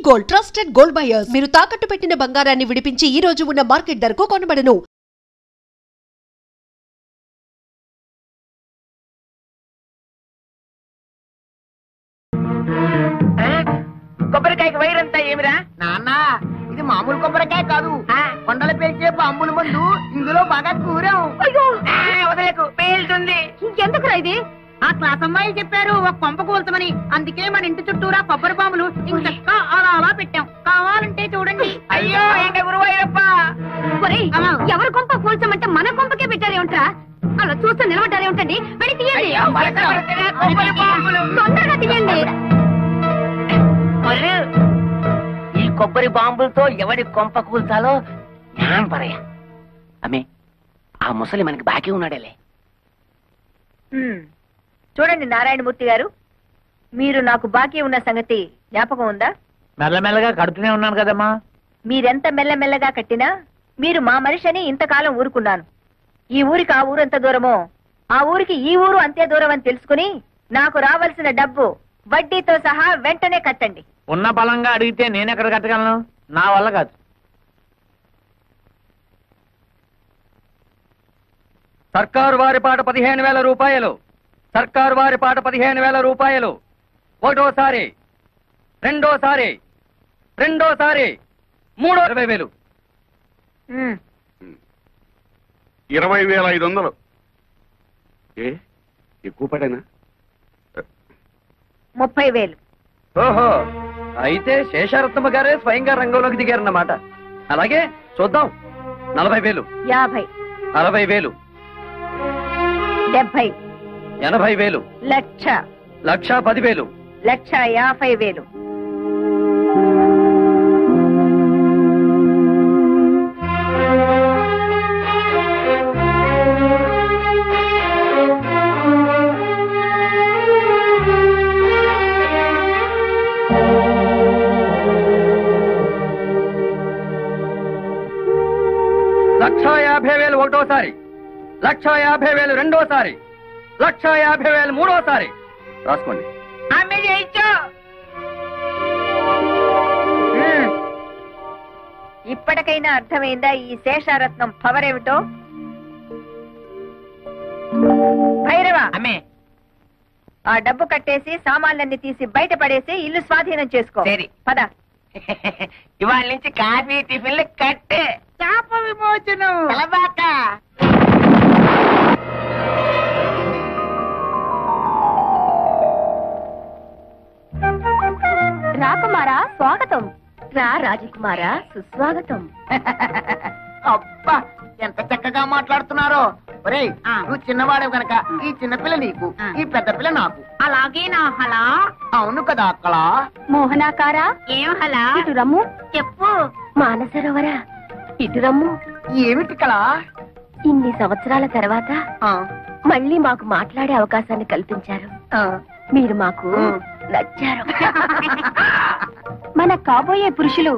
Gold, trusted gold buyers. మీరు తాకట్టు పెట్టిన బంగారాన్ని విడిపించి ఈ రోజు ఉన్న మార్కెట్ ధరకు కొనబడను. కొబ్బరికాయకి వైరంతా ఏమిరా నాన్న? ఇది మామూలు కొబ్బరికాయ కాదు, కొండల పేల్చే బాంబుల మందు. ఇందులో బాగా కూరాం. వదలకు పేలుతుంది. ఇంకెందుకురా ఇది? ఆ క్లాస్ అమ్మాయి చెప్పారు ఒక పంప కూల్చమని. అందుకే మన ఇంటి చుట్టూరా కొబ్బరి బాంబులు ఇంకా అలా అలా పెట్టాం. కావాలంటే చూడండి. అయ్యో ఏంట గురువయ్యప్ప, ఎవరి కొంప కూల్చమంటే మన కొంపకే పెట్టారేమిట్రా? అలా చూస్తే నిలబడ్డారే ఉంటుంది. వెళ్ళి తీయండి, తొందరగా తీయండి. ఈ కొబ్బరి బాంబులతో ఎవడి కొంప కూల్చాలో జ్ఞానం పరయ్యా. అమ్మే, ఆ ముసలి మనకి బాకీ ఉన్నాడేలే. చూడండి నారాయణమూర్తి గారు, మీరు నాకు బాకీ ఉన్న సంగతి జ్ఞాపకం ఉందా? మెల్లమెల్లగా కడుతూనే ఉన్నాను కదమ్మా. మీరెంత మెల్లమెల్లగా కట్టినా మీరు మా మనిషిని ఇంతకాలం ఊరుకున్నాను. ఈ ఊరికి ఆ ఊరు ఎంత దూరమో ఆ ఊరికి ఈ ఊరు అంతే దూరం అని తెలుసుకుని నాకు రావాల్సిన డబ్బు వడ్డీతో సహా వెంటనే కట్టండి. ఉన్న బలంగా అడిగితే నేనెక్కడ కట్టగలను? నా వల్ల కాదు. సర్కారు వారి పాట 15,000 రూపాయలు. సర్కారు వారి పాట 15,000 రూపాయలు. ఒకటోసారి, రెండోసారి, మూడో 20,000. 20,500. ఎక్కువ పడేనా? 30,000. ఓహో, అయితే శేషారత్నమ్మ గారే స్వయంగా రంగంలోకి దిగారన్నమాట. అలాగే చూద్దాం. 40,000, 50, 60,000, 70, 80,000, 1,00,000, 1,10,000, 1,50,000. ఒకటోసారి, 1,50,000 రెండోసారి, 1,50,000 మూడోసారి. రాసుకోండి. ఇప్పటికైనా అర్థమైందా ఈ శేషారత్నం పవర్ ఏమిటో? భైరవ, ఆ డబ్బు కట్టేసి సామాన్లన్నీ తీసి బయట పడేసి ఇల్లు స్వాధీనం చేసుకో. సరే పద. ఇవాళ నుంచి కాఫీ టిఫిన్లు కట్టే. శాప విమోచనం. రాకుమారా స్వాగతం. రా రాజకుమారా సుస్వాగతం. అబ్బా ఎంత చక్కగా మాట్లాడుతున్నారో. ఒరేయ్, నువ్వు చిన్నవాడే కనుక ఈ చిన్నపిల్ల నీకు, ఈ పెద్ద పిల్ల నాకు. అలాగే నా హలా. అవును కదా అక్కడ. మోహనాకారా ఏం హలా? ఇటు రమ్ము. చెప్పు. మానసరోవరా ఇటు రమ్ము. ఏమిటి కళ? ఇన్ని సంవత్సరాల తర్వాత మళ్ళీ మాకు మాట్లాడే అవకాశాన్ని కల్పించారు. మీరు మాకు నచ్చారు. మన కాబోయే పురుషులు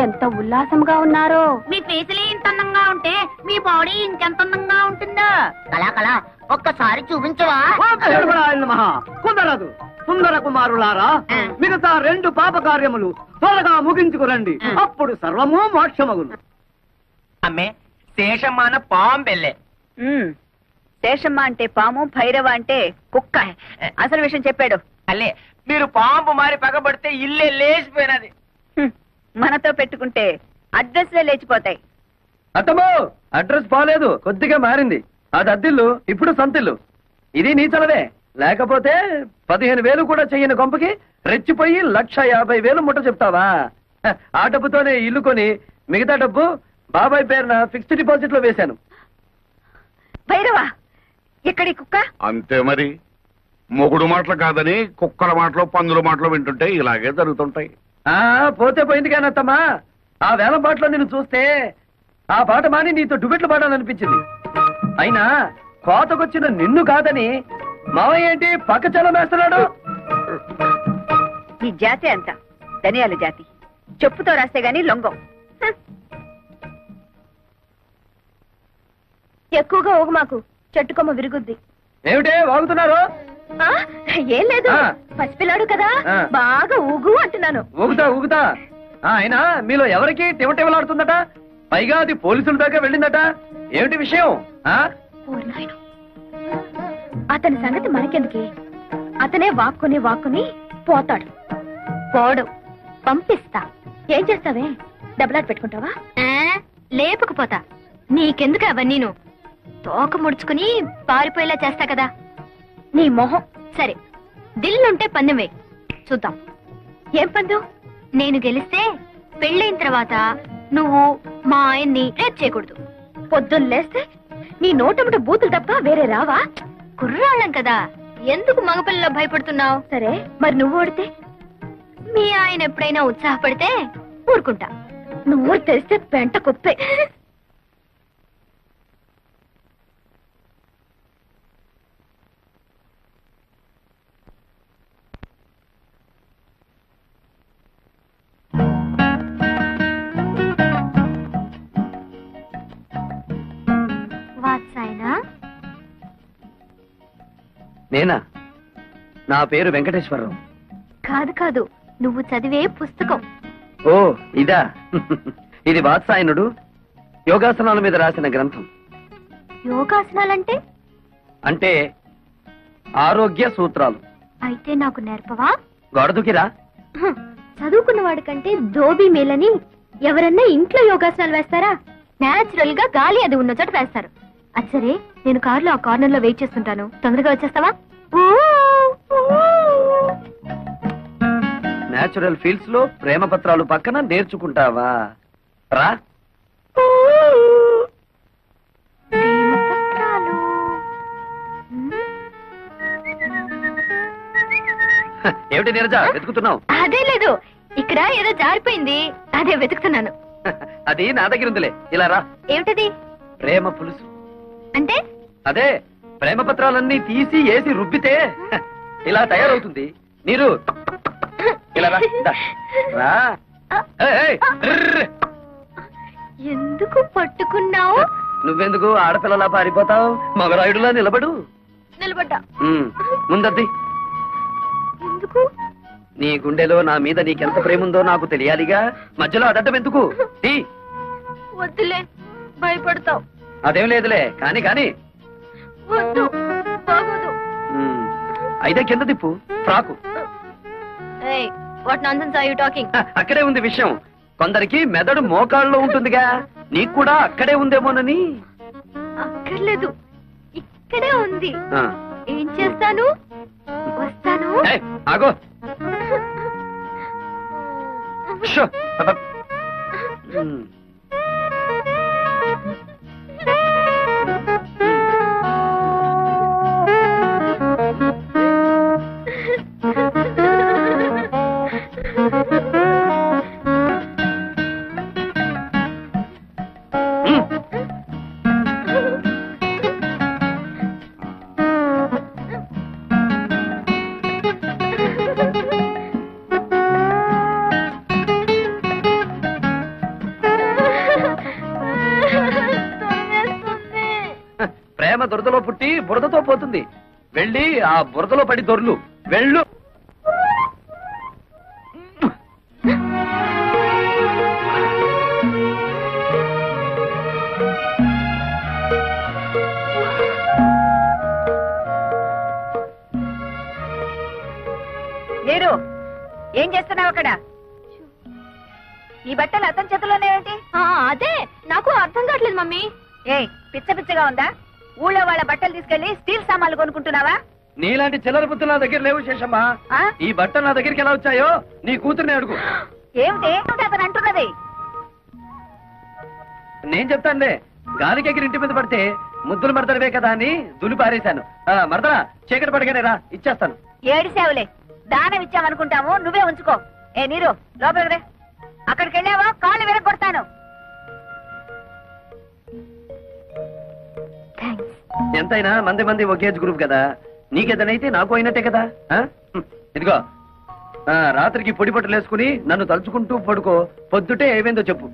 ఎంత ఉల్లాసంగా ఉన్నారో. మీ ఫేసులే ఇంత అందంగా ఉంటే మీ బాడీ ఇంకెంత అందంగా ఉంటుందో. కళా కళ ఒక్కసారి చూపించవా? కుదరదు. సుందర కుమారులారా, మిగతా 2 పాప కార్యములు త్వరగా ముగించుకురండి. అప్పుడు సర్వము మోక్షమగును. అమ్మే, శేషమ్మాన పాంబెల్లే. శేషమ్మ అంటే పాము, భైరవ అంటే కుక్క. అసలు విషయం చెప్పాడు. అల్లే, మీరు పాంపు మారి పగబడితే ఇల్లే లేచిపోయినది. మనతో పెట్టుకుంటే అడ్రస్లే లేచిపోతాయి. అత్తమ్మో, అడ్రస్ బాలేదు, కొద్దిగా మారింది. అది అద్దిల్లు, ఇప్పుడు సొంతిల్లు. ఇది నీ చలవే. లేకపోతే 15,000 కూడా చెయ్యని కొంపకి రెచ్చిపోయి 1,50,000 ముట్ట చెప్తావా? ఆ డబ్బుతోనే ఇల్లు కొని మిగతా డబ్బు బాబాయ్ పేరున ఫిక్స్డ్ డిపాజిట్ లో వేశాను. భైరవా, ఎక్కడి కుక్క? అంతే మరి. మొగుడు మాటలు కాదని కుక్కల మాటలు, పందుల మాటలు వింటుంటే ఇలాగే జరుగుతుంటాయి. పోతే పోయింది కానీ అత్తమ్మా, ఆ వేలం పాటలో నిన్ను చూస్తే ఆ పాట మాని నీతో డుబెట్లు పాడాలనిపించింది. అయినా కోతకొచ్చిన నిన్ను కాదని మావయ్య ఏంటి పక్క చలం వేస్తున్నాడు? ఈ జాతి అంతా ధనియాల జాతి. చెప్పుతో రాస్తే గాని లొంగం. ఎక్కువగా ఓగు మాకు, చెట్టుకొమ్మ విరుగుద్ది. ఏమిటే వాగుతున్నారు? ఆ, ఏం లేదు ఆ. పసిపిల్లాడు కదా ఆ. బాగా ఊగు అంటున్నాను. ఊగుతా అయినా మీలో ఎవరికి టివటివలాడుతుందట? పైగా అది పోలీసుల దాకా వెళ్ళిందట. ఏమిటి విషయం? ఓరి నాయనో. అతని సంగతి మనకెందుకే? అతనే వాక్కుని పోతాడు. పోడు, పంపిస్తా. ఏం చేస్తావే? డబ్బులాట పెట్టుకుంటావా? లేపకపోతా. నీకెందుకు అవన్నీ? తోక ముడుచుకుని పారిపోయేలా చేస్తా కదా. నీ మొహం. సరే, దిల్లుంటే పందెం వేయి, చూద్దాం. ఏం పందెం? నేను గెలిస్తే పెళ్ళైన తర్వాత నువ్వు మా ఆయన్ని రేప్ చేయకూడదు. పొద్దున్న లేస్తే నీ నోటముట బూతులు తప్ప వేరే రావా? కుర్రాళ్ళం కదా, ఎందుకు మగపిల్లలో భయపడుతున్నావు? సరే, మరి నువ్వు ఓడితే? మీ ఆయన ఎప్పుడైనా ఉత్సాహపడితే ఊరుకుంటా. నువ్వు తెరిస్తే పెంట కుప్పే. నేనా? నా పేరు వెంకటేశ్వరరావు. కాదు, నువ్వు చదివే పుస్తకం. ఓ ఇదా? ఇది వాత్సాయనుడు యోగాసనాల మీద రాసిన గ్రంథం. యోగాసనాలంటే? అంటే ఆరోగ్య సూత్రాలు. అయితే నాకు నేర్పవా? గొడదుకిరా. చదువుకున్న వాడి కంటే దోబీ మేలని ఎవరన్నా ఇంట్లో యోగాసనాలు వేస్తారా? నేచురల్ గా గాలి అది ఉన్న చోట వేస్తారు. అచ్చరే, నేను కారులో ఆ కార్నర్ లో వెయిట్ చేస్తుంటాను, తొందరగా వచ్చేస్తావా? నేచురల్ ఫీల్డ్స్ లో ప్రేమ పత్రాలు పక్కన నేర్చుకుంటావా? రా. ఏమిటి నీరజ వెతుకుతున్నావు? అదే లేదు, ఇక్కడ ఏదో జారిపోయింది, అదే వెతుకుతున్నాను. అది నా దగ్గర ఉందిలే, ఇలా రా. ఏమిటది? ప్రేమ పులుసు. అంటే? అదే, ప్రేమ పత్రాలన్నీ తీసి వేసి రుబ్బితే ఇలా తయారవుతుంది. నీరు ఇలా రా. రా. ఎందుకు పట్టుకున్నావు? నువ్వెందుకు ఆడపిల్లలా పారిపోతావు? మగరాయుడులా నిలబడు. నిలబడ్డా. ముందద్ది. ఎందుకు? నీ గుండెలో నా మీద నీకెంత ప్రేమ ఉందో నాకు తెలియాలిగా. మధ్యలో అదడ్డం ఎందుకు? వద్దులే, భయపడతావు. అదేం లేదులే, కాని కాని. వద్దు, బాగోదు. అయితే కింద తిప్పు. Frock. What nonsense are you talking? అక్కడే ఉంది విషయం. కొందరికి మెదడు మోకాళ్ళలో ఉంటుందిగా, నీకు కూడా అక్కడే ఉందేమోనని. అక్కర్లేదు, ఇక్కడే ఉంది. ఏం చేస్తాను? వస్తాను. ఆగో. ప్రేమ దురదలో పుట్టి బురదతో పోతుంది. వెళ్ళి ఆ బురదలో పడి దొర్లు. వెళ్ళు. మీరు ఏం చేస్తున్నావు అక్కడ? ఈ బట్టలు అతని చేతిలోనే ఏంటి? అదే నాకు అర్థం కావట్లేదు మమ్మీ. పిచ్చ పిచ్చగా ఉందా? ఊళ్ళో వాళ్ళ బట్టలు తీసుకెళ్లి స్టీల్ సామాన్లు కొనుక్కుంటున్నావా? నీలాంటి చిల్లర బుద్ధులు నా దగ్గర లేవు శేషమ్మా. ఈ బట్టలు నా దగ్గరికి ఎలా వచ్చాయో నీ కూతుర్ని అడుగు. ఏమిటి అతను అంటున్నది? నేను చెప్తానులే. గాలికి ఎగిరి ఇంటి మీద పడితే ముద్దులు మడతడివే కదా అని దులి పారేశాను. మరదరా, చీకటి పడగానే రా, ఇచ్చేస్తాను. ఏడిసేవులే, దానం ఇచ్చామనుకుంటాము, నువ్వే ఉంచుకో. నీరు లోపలికి రే. అక్కడికి వెళ్ళావా కాళ్ళు విరగొడతాను. ఎంతైనా మంది మంది ఒకేజ్ గ్రూప్ కదా. నీకేదనైతే నాకు అయినట్టే కదా. ఇదిగో, రాత్రికి పొడి బట్టలు వేసుకుని నన్ను తలుచుకుంటూ పడుకో. పొద్దుటే ఏమైందో చెప్పు.